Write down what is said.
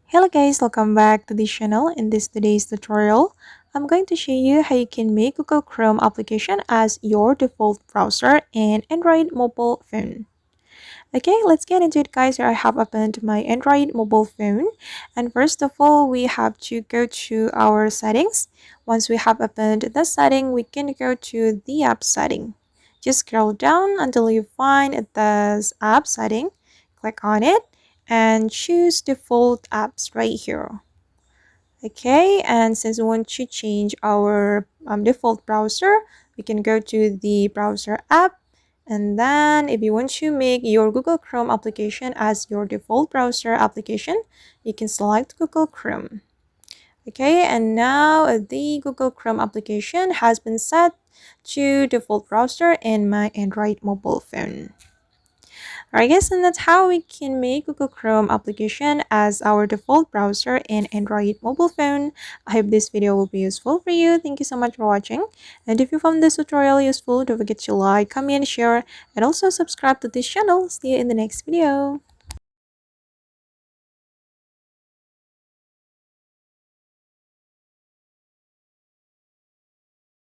Hello guys, welcome back to this channel. In this today's tutorial, I'm going to show you how you can make Google Chrome application as your default browser in Android mobile phone. Okay, let's get into it guys. Here I have opened my Android mobile phone, and first of all, we have to go to our settings. Once we have opened the setting, we can go to the app setting. Just scroll down until you find this app setting. Click on it and choose default apps right here. Okay, and since we want to change our default browser, we can go to the browser app, and then if you want to make your Google Chrome application as your default browser application, you can select Google Chrome. Okay, and now the Google Chrome application has been set to default browser in my Android mobile phone. Alright guys, and that's how we can make Google Chrome application as our default browser in Android mobile phone. I hope this video will be useful for you. Thank you so much for watching. And if you found this tutorial useful, don't forget to like, comment, share, and also subscribe to this channel. See you in the next video.